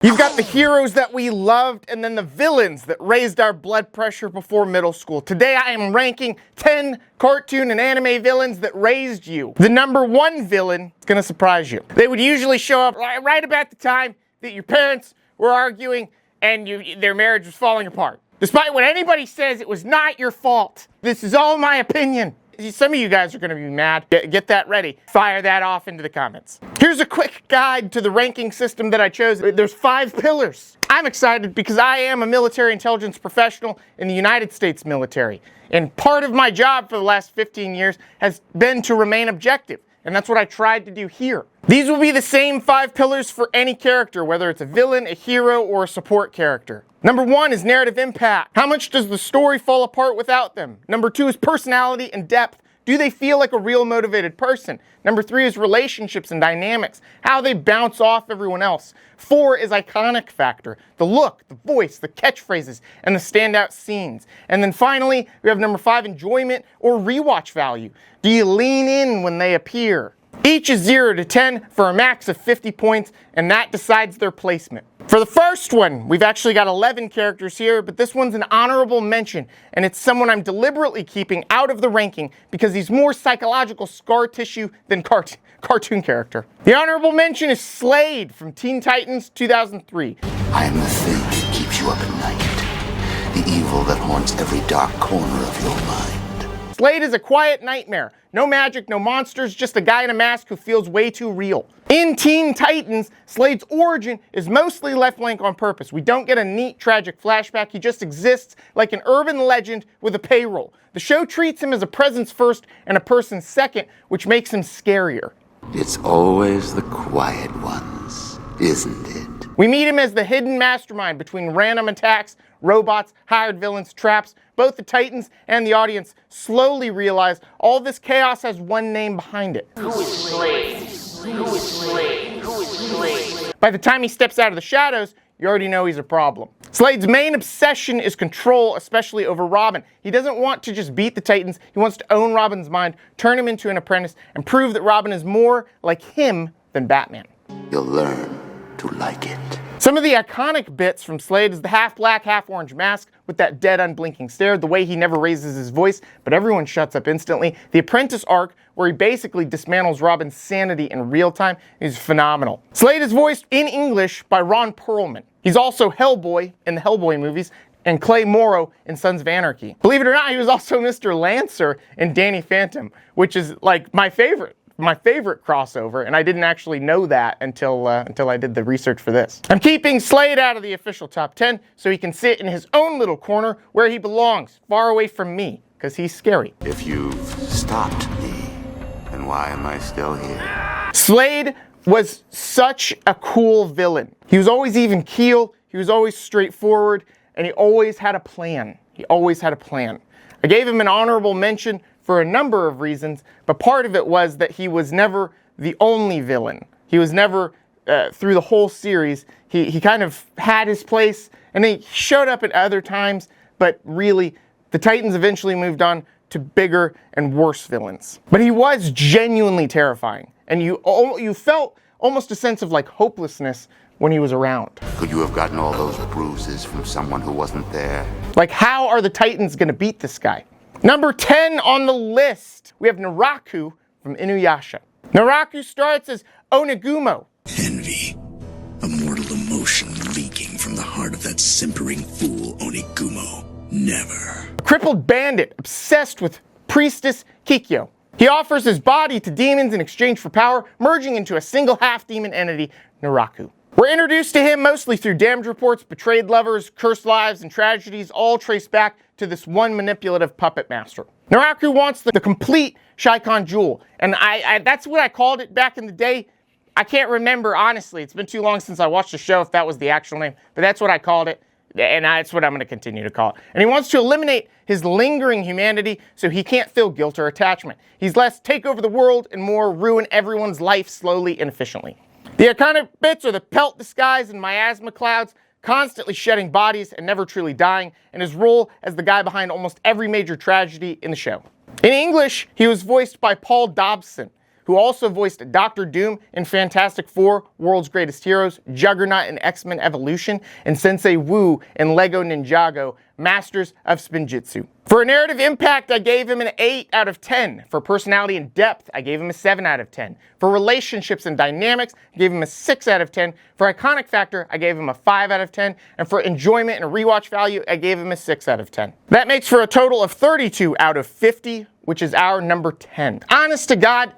You've got the heroes that we loved and then the villains that raised our blood pressure before middle school. Today I am ranking 10 cartoon and anime villains that raised you. The number one villain is gonna surprise you. They would usually show up right about the time that your parents were arguing and their marriage was falling apart. Despite what anybody says, it was not your fault. This is all my opinion. Some of you guys are going to be mad. Get that ready. Fire that off into the comments. Here's a quick guide to the ranking system that I chose. There's 5 pillars. I'm excited because I am a military intelligence professional in the United States military. And part of my job for the last 15 years has been to remain objective. And that's what I tried to do here. These will be the same 5 pillars for any character, whether it's a villain, a hero, or a support character. Number 1 is narrative impact. How much does the story fall apart without them? Number 2 is personality and depth. Do they feel like a real motivated person? Number 3 is relationships and dynamics, how they bounce off everyone else. 4 is iconic factor, the look, the voice, the catchphrases, and the standout scenes. And then finally, we have number 5, enjoyment or rewatch value. Do you lean in when they appear? Each is 0 to 10 for a max of 50 points, and that decides their placement. For the first one, we've actually got 11 characters here, but this one's an honorable mention, and it's someone I'm deliberately keeping out of the ranking because he's more psychological scar tissue than cartoon character. The honorable mention is Slade from Teen Titans 2003. I am the thing that keeps you up at night, the evil that haunts every dark corner of your mind. Slade is a quiet nightmare. No magic, no monsters, just a guy in a mask who feels way too real. In Teen Titans, Slade's origin is mostly left blank on purpose. We don't get a neat, tragic flashback. He just exists like an urban legend with a payroll. The show treats him as a presence first and a person second, which makes him scarier. It's always the quiet ones, isn't it? We meet him as the hidden mastermind between random attacks, robots, hired villains, traps. Both the Titans and the audience slowly realize all this chaos has one name behind it. Who is Slade? Who is Slade? Who is Slade? By the time he steps out of the shadows, you already know he's a problem. Slade's main obsession is control, especially over Robin. He doesn't want to just beat the Titans. He wants to own Robin's mind, turn him into an apprentice, and prove that Robin is more like him than Batman. You'll learn to like it. Some of the iconic bits from Slade is the half-black, half-orange mask with that dead, unblinking stare, the way he never raises his voice, but everyone shuts up instantly. The Apprentice arc, where he basically dismantles Robin's sanity in real time, is phenomenal. Slade is voiced in English by Ron Perlman. He's also Hellboy in the Hellboy movies, and Clay Morrow in Sons of Anarchy. Believe it or not, he was also Mr. Lancer in Danny Phantom, which is like my favorite crossover, and I didn't actually know that until I did the research for this. I'm keeping Slade out of the official top 10 so he can sit in his own little corner where he belongs, far away from me, because he's scary. If you've stopped me, then why am I still here? Slade was such a cool villain. He was always even keel, he was always straightforward, and he always had a plan. He always had a plan. I gave him an honorable mention for a number of reasons, but part of it was that he was never the only villain. He was never, through the whole series, he kind of had his place, and he showed up at other times, but really, the Titans eventually moved on to bigger and worse villains. But he was genuinely terrifying, and you felt almost a sense of like hopelessness when he was around. Could you have gotten all those bruises from someone who wasn't there? Like, how are the Titans gonna beat this guy? Number 10 on the list, we have Naraku from Inuyasha. Naraku starts as Onegumo. Envy, a mortal emotion leaking from the heart of that simpering fool Onegumo. Never. A crippled bandit obsessed with priestess Kikyo. He offers his body to demons in exchange for power, merging into a single half-demon entity, Naraku. We're introduced to him mostly through damage reports, betrayed lovers, cursed lives, and tragedies, all traced back to this one manipulative puppet master. Naraku wants the complete Shikon Jewel, and that's what I called it back in the day. I can't remember, honestly. It's been too long since I watched the show if that was the actual name, but that's what I called it, and that's what I'm going to continue to call it. And he wants to eliminate his lingering humanity so he can't feel guilt or attachment. He's less take over the world and more ruin everyone's life slowly and efficiently. The iconic bits are the pelt disguise and miasma clouds, constantly shedding bodies and never truly dying, and his role as the guy behind almost every major tragedy in the show. In English, he was voiced by Paul Dobson, who also voiced Doctor Doom in Fantastic Four, World's Greatest Heroes, Juggernaut in X-Men Evolution, and Sensei Wu in Lego Ninjago, Masters of Spinjitzu. For narrative impact, I gave him an 8 out of 10. For personality and depth, I gave him a 7 out of 10. For relationships and dynamics, I gave him a 6 out of 10. For iconic factor, I gave him a 5 out of 10. And for enjoyment and rewatch value, I gave him a 6 out of 10. That makes for a total of 32 out of 50, which is our number 10. Honest to God,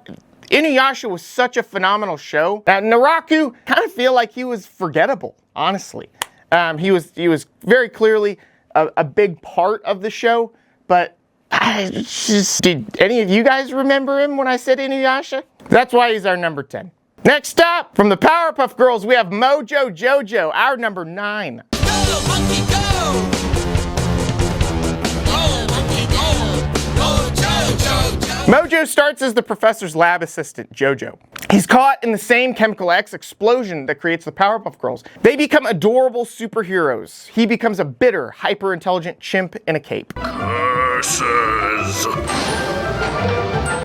Inuyasha was such a phenomenal show that Naraku kind of feel like he was forgettable, honestly. He was very clearly a big part of the show, but did any of you guys remember him when I said Inuyasha? That's why he's our number 10. Next up, from the Powerpuff Girls, we have Mojo Jojo, our number 9. Go, monkey, go! Go, monkey, go! Mojo Jojo! Mojo starts as the professor's lab assistant, Jojo. He's caught in the same Chemical X explosion that creates the Powerpuff Girls. They become adorable superheroes. He becomes a bitter, hyper-intelligent chimp in a cape. Curses!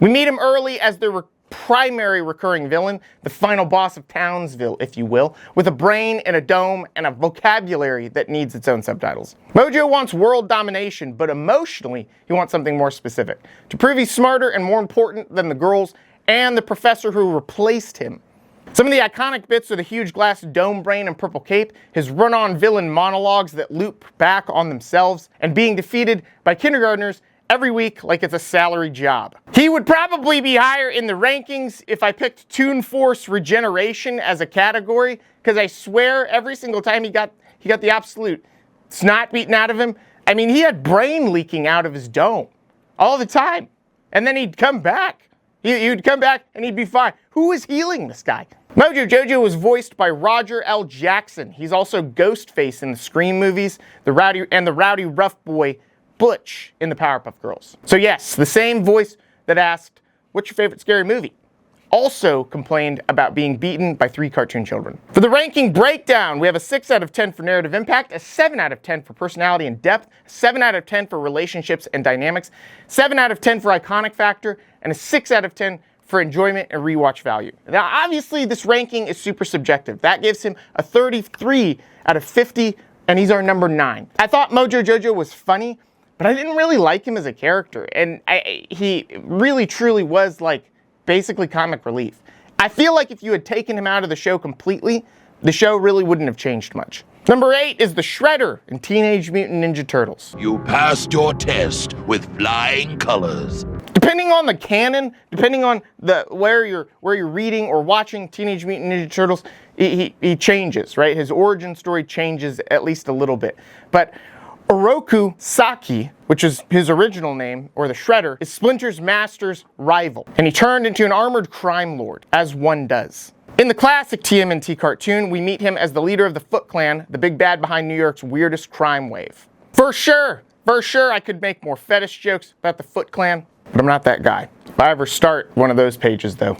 We meet him early as the primary recurring villain, the final boss of Townsville, if you will, with a brain and a dome and a vocabulary that needs its own subtitles. Mojo wants world domination, but emotionally, he wants something more specific. To prove he's smarter and more important than the girls and the professor who replaced him. Some of the iconic bits are the huge glass dome brain and purple cape, his run-on villain monologues that loop back on themselves, and being defeated by kindergartners every week like it's a salary job. He would probably be higher in the rankings if I picked Toon Force Regeneration as a category, because I swear every single time he got the absolute snot beaten out of him. I mean, he had brain leaking out of his dome all the time, and then he'd come back. He'd come back and he'd be fine. Who is healing this guy? Mojo Jojo was voiced by Roger L. Jackson. He's also Ghostface in the Scream movies, the rowdy rough boy Butch in the Powerpuff Girls. So yes, the same voice that asked, "What's your favorite scary movie?" also complained about being beaten by 3 cartoon children. For the ranking breakdown, we have a 6 out of 10 for narrative impact, a 7 out of 10 for personality and depth, a 7 out of 10 for relationships and dynamics, 7 out of 10 for iconic factor, and a 6 out of 10 for enjoyment and rewatch value. Now, obviously, this ranking is super subjective. That gives him a 33 out of 50, and he's our number 9. I thought Mojo Jojo was funny, but I didn't really like him as a character, and he really, truly was like basically comic relief. I feel like if you had taken him out of the show completely, the show really wouldn't have changed much. Number 8 is the Shredder in Teenage Mutant Ninja Turtles. You passed your test with flying colors. Depending on the canon, depending on where you're reading or watching Teenage Mutant Ninja Turtles, he changes, right? His origin story changes at least a little bit. But Oroku Saki, which is his original name, or the Shredder, is Splinter's master's rival, and he turned into an armored crime lord, as one does. In the classic TMNT cartoon, we meet him as the leader of the Foot Clan, the big bad behind New York's weirdest crime wave. For sure, I could make more fetish jokes about the Foot Clan, but I'm not that guy. If I ever start one of those pages, though,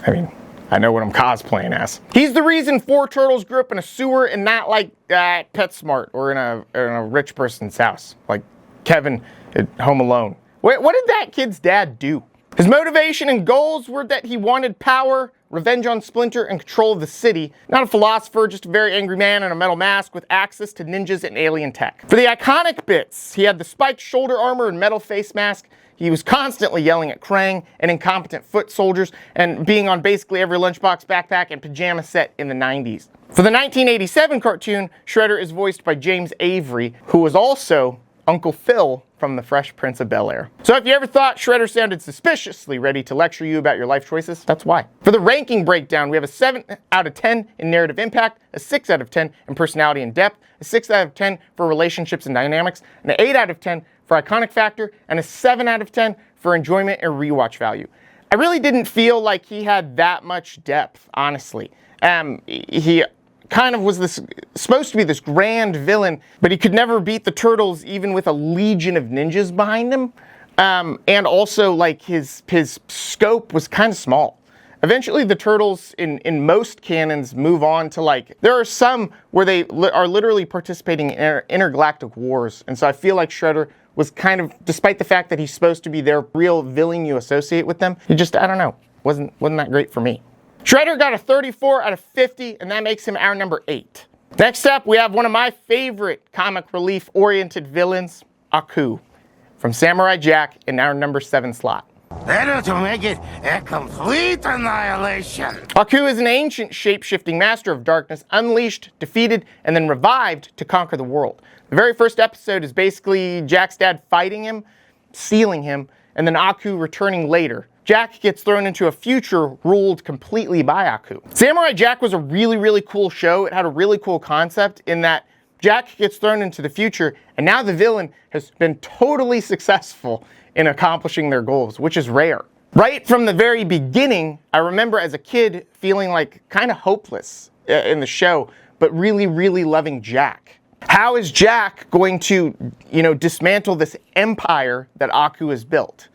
I mean, I know what I'm cosplaying as. He's the reason 4 turtles grew up in a sewer and not like PetSmart or in a rich person's house, like Kevin at Home Alone. What did that kid's dad do? His motivation and goals were that he wanted power, revenge on Splinter, and control of the city. Not a philosopher, just a very angry man in a metal mask with access to ninjas and alien tech. For the iconic bits, he had the spiked shoulder armor and metal face mask. He was constantly yelling at Krang and incompetent foot soldiers and being on basically every lunchbox, backpack, and pajama set in the 90s. For the 1987 cartoon, Shredder is voiced by James Avery, who was also Uncle Phil from The Fresh Prince of Bel-Air. So if you ever thought Shredder sounded suspiciously ready to lecture you about your life choices, that's why. For the ranking breakdown, we have a 7 out of 10 in narrative impact, a 6 out of 10 in personality and depth, a 6 out of 10 for relationships and dynamics, and an 8 out of 10 for iconic factor, and a 7 out of 10 for enjoyment and rewatch value. I really didn't feel like he had that much depth, honestly. He kind of was supposed to be this grand villain, but he could never beat the Turtles even with a legion of ninjas behind him. And also, like, his scope was kind of small. Eventually, the Turtles in most canons move on to, like, there are some where they are literally participating in intergalactic wars. And so I feel like Shredder was kind of, despite the fact that he's supposed to be their real villain you associate with them, I don't know. wasn't that great for me. Shredder got a 34 out of 50, and that makes him our number 8. Next up, we have one of my favorite comic relief-oriented villains, Aku, from Samurai Jack in our number 7 slot. Better to make it a complete annihilation. Aku is an ancient shape-shifting master of darkness, unleashed, defeated, and then revived to conquer the world. The very first episode is basically Jack's dad fighting him, stealing him, and then Aku returning later. Jack gets thrown into a future ruled completely by Aku. Samurai Jack was a really, really cool show. It had a really cool concept in that Jack gets thrown into the future, and now the villain has been totally successful in accomplishing their goals, which is rare. Right from the very beginning, I remember as a kid feeling like kind of hopeless in the show, but really, really loving Jack. How is Jack going to, dismantle this empire that Aku has built?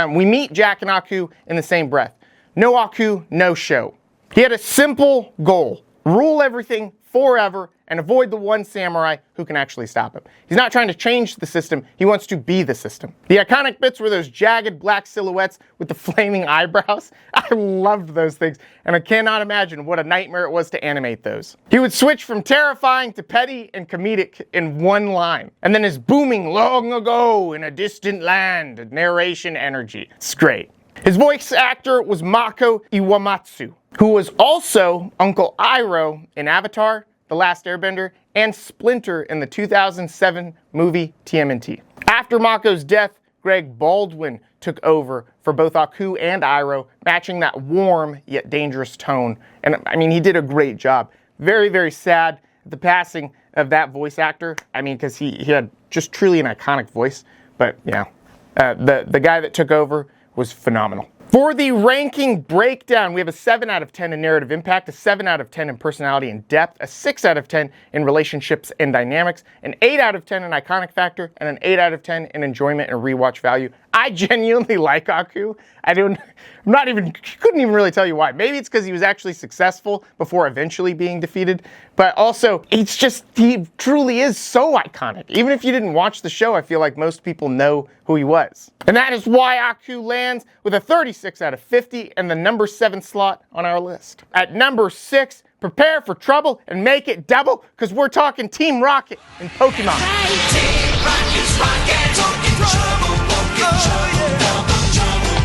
We meet Jack and Aku in the same breath. No Aku, no show. He had a simple goal: rule everything forever and avoid the one samurai who can actually stop him. He's not trying to change the system, he wants to be the system. The iconic bits were those jagged black silhouettes with the flaming eyebrows. I loved those things, and I cannot imagine what a nightmare it was to animate those. He would switch from terrifying to petty and comedic in one line, and then his booming "long ago in a distant land" narration energy. It's great. His voice actor was Mako Iwamatsu, who was also Uncle Iroh in Avatar: The Last Airbender and Splinter in the 2007 movie TMNT. After Mako's death, Greg Baldwin took over for both Aku and Iroh, matching that warm yet dangerous tone. And I mean, he did a great job. Very, very sad the passing of that voice actor. I mean, because he had just truly an iconic voice. But yeah, the guy that took over was phenomenal. For the ranking breakdown, we have a 7 out of 10 in narrative impact, a 7 out of 10 in personality and depth, a 6 out of 10 in relationships and dynamics, an 8 out of 10 in iconic factor, and an 8 out of 10 in enjoyment and rewatch value. I genuinely like Aku. Couldn't even really tell you why. Maybe it's because he was actually successful before eventually being defeated, but also he truly is so iconic. Even if you didn't watch the show, I feel like most people know who he was. And that is why Aku lands with a 36 out of 50 and the number 7 slot on our list. At number 6, prepare for trouble and make it double, because we're talking Team Rocket in Pokemon. Team Rocket's rocket, talking trouble, walking trouble,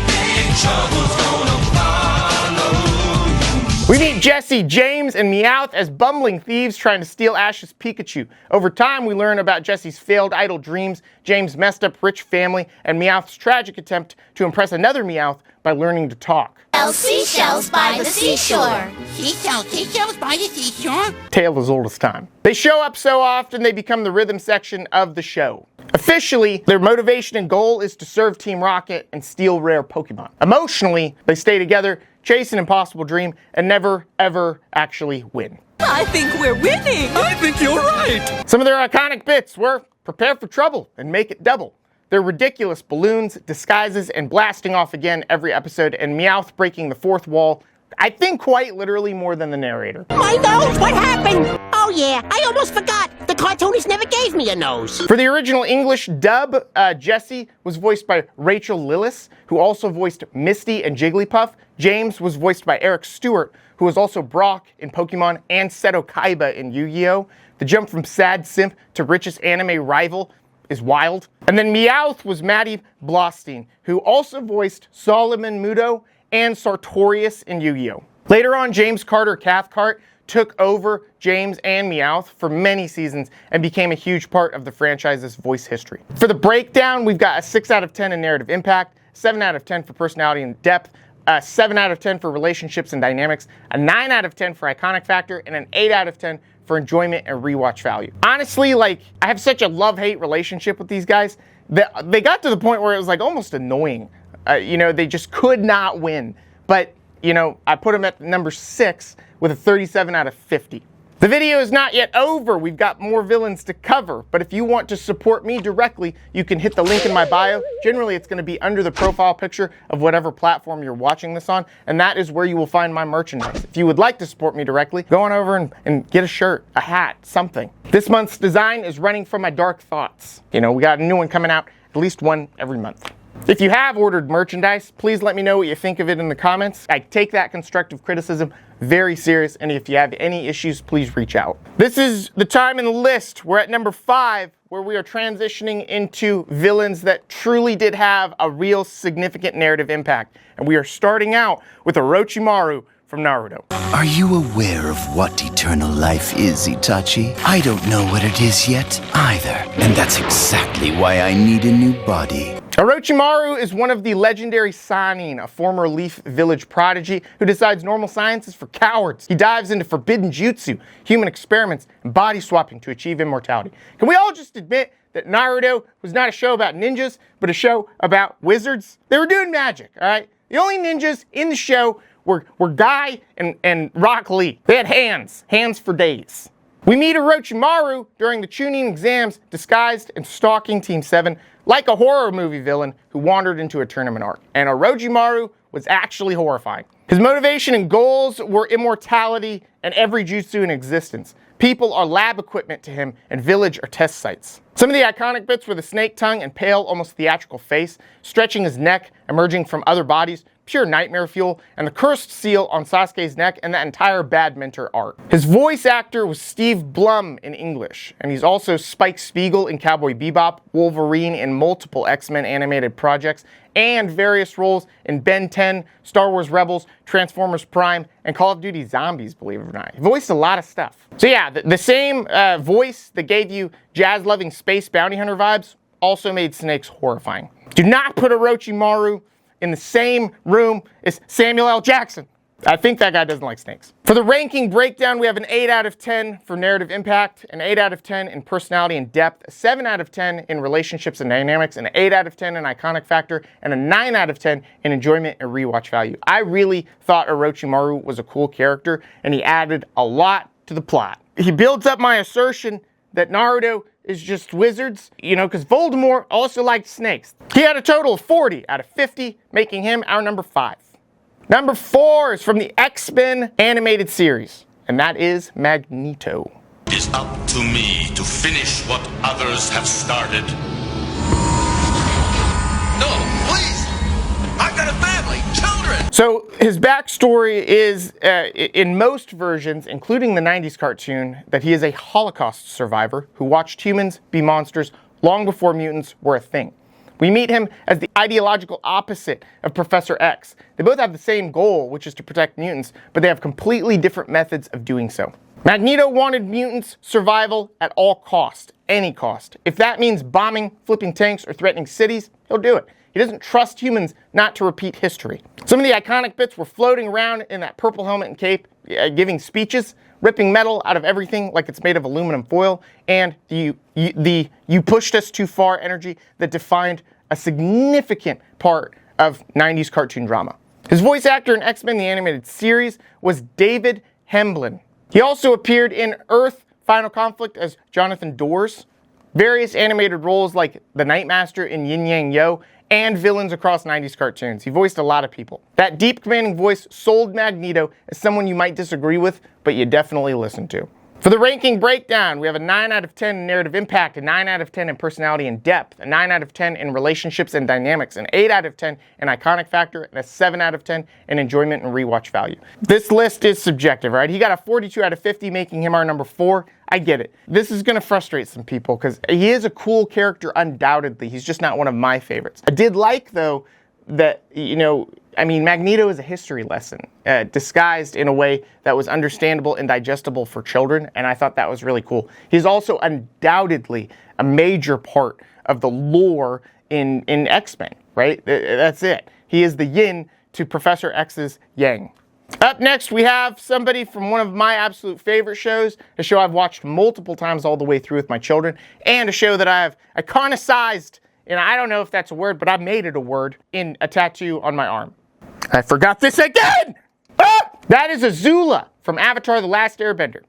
big trouble's gonna follow you. We meet Jessie, James, and Meowth as bumbling thieves trying to steal Ash's Pikachu. Over time, we learn about Jessie's failed idle dreams, James' messed up rich family, and Meowth's tragic attempt to impress another Meowth by learning to talk. Seashells by the seashore. Seashells by the seashore? Tale as old as time. They show up so often they become the rhythm section of the show. Officially, their motivation and goal is to serve Team Rocket and steal rare Pokemon. Emotionally, they stay together, chase an impossible dream, and never, ever actually win. I think we're winning. I think you're right. Some of their iconic bits were prepare for trouble and make it double. Their ridiculous balloons, disguises, and blasting off again every episode, and Meowth breaking the fourth wall, I think quite literally more than the narrator. My nose, what happened? Oh yeah, I almost forgot. The cartoonist never gave me a nose. For the original English dub, Jessie was voiced by Rachel Lillis, who also voiced Misty and Jigglypuff. James was voiced by Eric Stewart, who was also Brock in Pokemon and Seto Kaiba in Yu-Gi-Oh! The jump from sad simp to richest anime rival is wild. And then Meowth was Maddie Blostein, who also voiced Solomon Muto and Sartorius in Yu-Gi-Oh! Later on, James Carter Cathcart took over James and Meowth for many seasons and became a huge part of the franchise's voice history. For the breakdown, we've got a 6 out of 10 in narrative impact, 7 out of 10 for personality and depth, a 7 out of 10 for relationships and dynamics, a 9 out of 10 for iconic factor, and an 8 out of 10 for enjoyment and rewatch value. Honestly, I have such a love-hate relationship with these guys that they got to the point where it was almost annoying. They just could not win. But, I put them at number 6 with a 37 out of 50. The video is not yet over. We've got more villains to cover, but if you want to support me directly, you can hit the link in my bio. Generally, it's going to be under the profile picture of whatever platform you're watching this on, and that is where you will find my merchandise. If you would like to support me directly, go on over and get a shirt, a hat, something. This month's design is running from my Dark Thoughts. We got a new one coming out, at least one every month. If you have ordered merchandise, please let me know what you think of it in the comments. I take that constructive criticism very serious, and if you have any issues, please reach out. This is the time in the list. We're at number 5, where we are transitioning into villains that truly did have a real significant narrative impact. And we are starting out with Orochimaru from Naruto. Are you aware of what eternal life is, Itachi? I don't know what it is yet either. And that's exactly why I need a new body. Orochimaru is one of the legendary Sannin, a former Leaf Village prodigy who decides normal science is for cowards. He dives into forbidden jutsu, human experiments, and body swapping to achieve immortality. Can we all just admit that Naruto was not a show about ninjas, but a show about wizards? They were doing magic, all right? The only ninjas in the show were Guy and Rock Lee. They had hands for days. We meet Orochimaru during the Chunin exams, disguised and stalking Team 7 like a horror movie villain who wandered into a tournament arc. And Orochimaru was actually horrifying. His motivation and goals were immortality and every jutsu in existence. People are lab equipment to him, and village are test sites. Some of the iconic bits were the snake tongue and pale, almost theatrical face, stretching his neck, emerging from other bodies, pure nightmare fuel, and the cursed seal on Sasuke's neck, and that entire Bad Mentor arc. His voice actor was Steve Blum in English, and he's also Spike Spiegel in Cowboy Bebop, Wolverine in multiple X-Men animated projects, and various roles in Ben 10, Star Wars Rebels, Transformers Prime, and Call of Duty Zombies, believe it or not. He voiced a lot of stuff. So yeah, the same voice that gave you jazz-loving space bounty hunter vibes also made snakes horrifying. Do not put Orochimaru in the same room as Samuel L. Jackson. I think that guy doesn't like snakes. For the ranking breakdown, we have an 8 out of 10 for narrative impact, an 8 out of 10 in personality and depth, a 7 out of 10 in relationships and dynamics, an 8 out of 10 in iconic factor, and a 9 out of 10 in enjoyment and rewatch value. I really thought Orochimaru was a cool character, and he added a lot to the plot. He builds up my assertion that Naruto is just wizards, because Voldemort also liked snakes. He had a total of 40 out of 50, making him our number 5. Number 4 is from the X-Men animated series, and that is Magneto. It is up to me to finish what others have started. No, please! I've got a family, children! So his backstory is, in most versions, including the 90s cartoon, that he is a Holocaust survivor who watched humans be monsters long before mutants were a thing. We meet him as the ideological opposite of Professor X. They both have the same goal, which is to protect mutants, but they have completely different methods of doing so. Magneto wanted mutants' survival at all cost, any cost. If that means bombing, flipping tanks, or threatening cities, he'll do it. He doesn't trust humans not to repeat history. Some of the iconic bits were floating around in that purple helmet and cape, giving speeches, ripping metal out of everything like it's made of aluminum foil, and the "you pushed us too far" energy that defined a significant part of 90s cartoon drama. His voice actor in X-Men the Animated Series was David Hemblin. He also appeared in Earth Final Conflict as Jonathan Doors, various animated roles like the Nightmaster in Yin Yang Yo, and villains across 90s cartoons. He voiced a lot of people. That deep, commanding voice sold Magneto as someone you might disagree with, but you definitely listen to. For the ranking breakdown, we have a 9 out of 10 in narrative impact, a 9 out of 10 in personality and depth, a 9 out of 10 in relationships and dynamics, an 8 out of 10 in iconic factor, and a 7 out of 10 in enjoyment and rewatch value. This list is subjective, right? He got a 42 out of 50, making him our number 4. I get it. This is going to frustrate some people because he is a cool character, undoubtedly. He's just not one of my favorites. I did like, though, that, Magneto is a history lesson, disguised in a way that was understandable and digestible for children, and I thought that was really cool. He's also undoubtedly a major part of the lore in X-Men, right? That's it. He is the yin to Professor X's yang. Up next, we have somebody from one of my absolute favorite shows, a show I've watched multiple times all the way through with my children, and a show that I've iconicized, and I don't know if that's a word, but I made it a word, in a tattoo on my arm. I forgot this again! Ah! That is Azula from Avatar: The Last Airbender.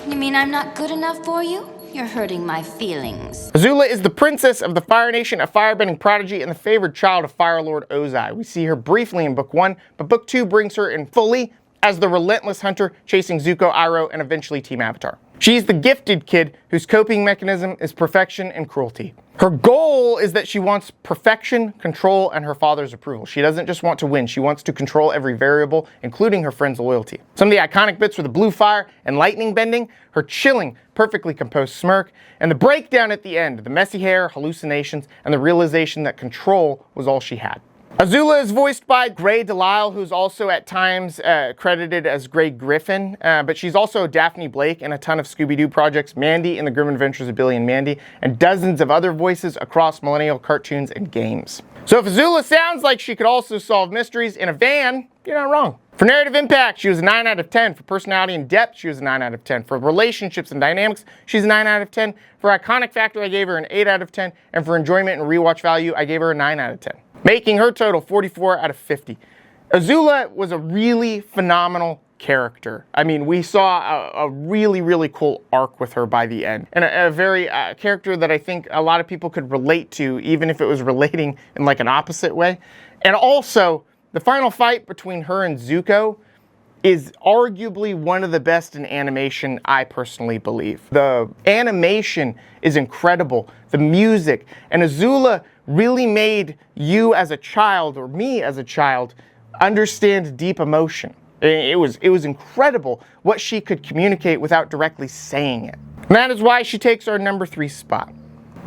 You mean I'm not good enough for you? You're hurting my feelings. Azula is the princess of the Fire Nation, a firebending prodigy, and the favored child of Fire Lord Ozai. We see her briefly in Book 1, but Book 2 brings her in fully as the relentless hunter chasing Zuko, Iroh, and eventually Team Avatar. She's the gifted kid whose coping mechanism is perfection and cruelty. Her goal is that she wants perfection, control, and her father's approval. She doesn't just want to win, she wants to control every variable, including her friend's loyalty. Some of the iconic bits were the blue fire and lightning bending, her chilling, perfectly composed smirk, and the breakdown at the end, the messy hair, hallucinations, and the realization that control was all she had. Azula is voiced by Gray Delisle, who's also at times credited as Grey Griffin, but she's also Daphne Blake in a ton of Scooby-Doo projects, Mandy in The Grim Adventures of Billy and Mandy, and dozens of other voices across millennial cartoons and games. So if Azula sounds like she could also solve mysteries in a van, you're not wrong. For narrative impact, she was a 9 out of 10. For personality and depth, she was a 9 out of 10. For relationships and dynamics, she's a 9 out of 10. For iconic factor, I gave her an 8 out of 10. And for enjoyment and rewatch value, I gave her a 9 out of 10. Making her total 44 out of 50. Azula was a really phenomenal character. I mean, we saw a really, really cool arc with her by the end. And a very character that I think a lot of people could relate to, even if it was relating in like an opposite way. And also, the final fight between her and Zuko is arguably one of the best in animation, I personally believe. The animation is incredible, the music, and Azula really made you as a child, or me as a child, understand deep emotion. It was incredible what she could communicate without directly saying it. And that is why she takes our number 3 spot.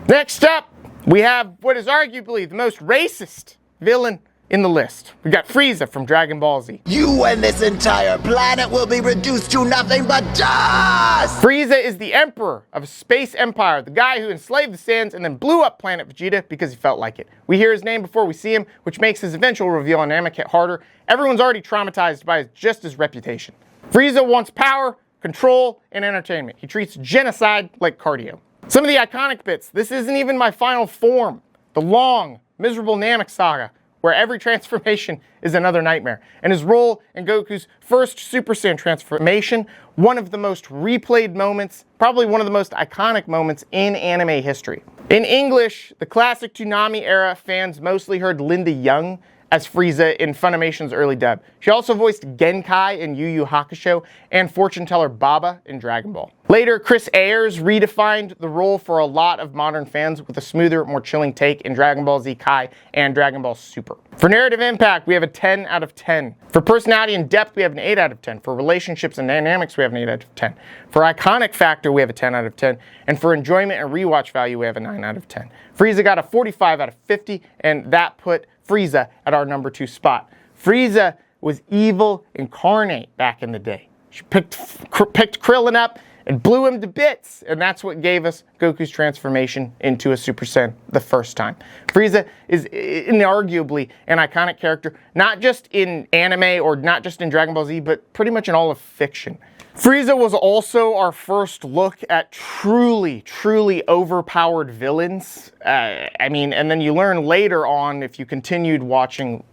Next up, we have what is arguably the most racist villain in the list. We got Frieza from Dragon Ball Z. You and this entire planet will be reduced to nothing but dust! Frieza is the emperor of a space empire, the guy who enslaved the Saiyans and then blew up planet Vegeta because he felt like it. We hear his name before we see him, which makes his eventual reveal on Namek hit harder. Everyone's already traumatized by just his reputation. Frieza wants power, control, and entertainment. He treats genocide like cardio. Some of the iconic bits. This isn't even my final form. The long, miserable Namek saga, where every transformation is another nightmare. And his role in Goku's first Super Saiyan transformation, one of the most replayed moments, probably one of the most iconic moments in anime history. In English, the classic Toonami era fans mostly heard Linda Young as Frieza in Funimation's early dub. She also voiced Genkai in Yu Yu Hakusho and fortune teller Baba in Dragon Ball. Later, Chris Ayers redefined the role for a lot of modern fans with a smoother, more chilling take in Dragon Ball Z Kai and Dragon Ball Super. For narrative impact, we have a 10 out of 10. For personality and depth, we have an 8 out of 10. For relationships and dynamics, we have an 8 out of 10. For iconic factor, we have a 10 out of 10. And for enjoyment and rewatch value, we have a 9 out of 10. Frieza got a 45 out of 50, and that put Frieza at our number 2 spot. Frieza was evil incarnate back in the day. She picked Krillin up and blew him to bits, and that's what gave us Goku's transformation into a Super Saiyan the first time. Frieza is inarguably an iconic character, not just in anime or not just in Dragon Ball Z, but pretty much in all of fiction. Frieza was also our first look at truly, truly overpowered villains. I mean, and then you learn later on, if you continued watching,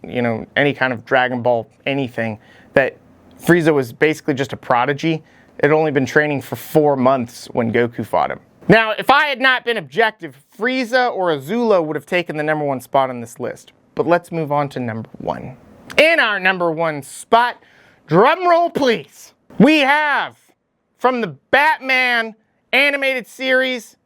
any kind of Dragon Ball anything, that Frieza was basically just a prodigy. It had only been training for 4 months when Goku fought him. Now, if I had not been objective, Frieza or Azula would have taken the number 1 spot on this list. But let's move on to number 1. In our number 1 spot, drum roll please, we have, from the Batman animated series,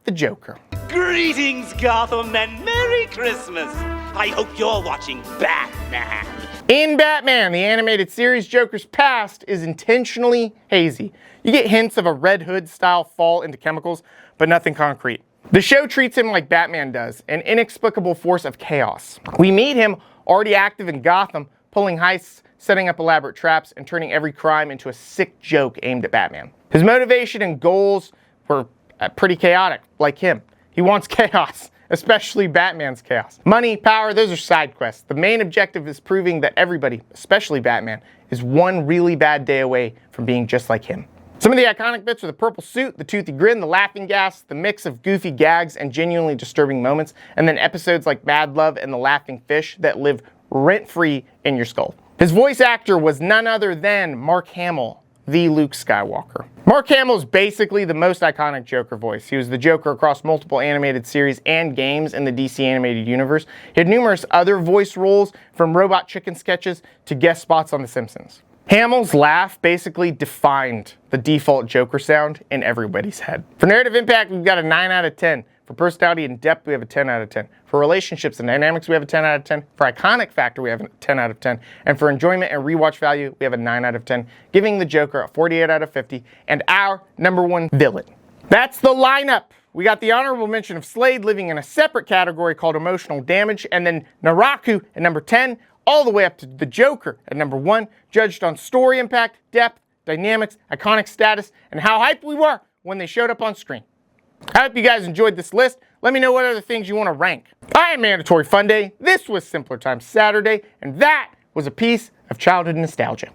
the Joker. Greetings, Gotham, and Merry Christmas! I hope you're watching Batman. In Batman, the animated series, Joker's past is intentionally hazy. You get hints of a Red Hood-style fall into chemicals, but nothing concrete. The show treats him like Batman does, an inexplicable force of chaos. We meet him already active in Gotham, pulling heists, setting up elaborate traps, and turning every crime into a sick joke aimed at Batman. His motivation and goals were pretty chaotic, like him. He wants chaos, especially Batman's chaos. Money, power, those are side quests. The main objective is proving that everybody, especially Batman, is one really bad day away from being just like him. Some of the iconic bits are the purple suit, the toothy grin, the laughing gas, the mix of goofy gags and genuinely disturbing moments, and then episodes like Mad Love and the Laughing Fish that live rent-free in your skull. His voice actor was none other than Mark Hamill, the Luke Skywalker. Mark Hamill is basically the most iconic Joker voice. He was the Joker across multiple animated series and games in the DC animated universe. He had numerous other voice roles, from Robot Chicken sketches to guest spots on The Simpsons. Hamill's laugh basically defined the default Joker sound in everybody's head. For narrative impact, we've got a 9 out of 10. For personality and depth, we have a 10 out of 10. For relationships and dynamics, we have a 10 out of 10. For iconic factor, we have a 10 out of 10. And for enjoyment and rewatch value, we have a 9 out of 10, giving the Joker a 48 out of 50 and our number one villain. That's the lineup. We got the honorable mention of Slade living in a separate category called emotional damage, and then Naraku at number 10, all the way up to the Joker at number 1, judged on story impact, depth, dynamics, iconic status, and how hyped we were when they showed up on screen. I hope you guys enjoyed this list. Let me know what other things you want to rank. I am Mandatory Fun Day. This was Simpler Times Saturday, and that was a piece of childhood nostalgia.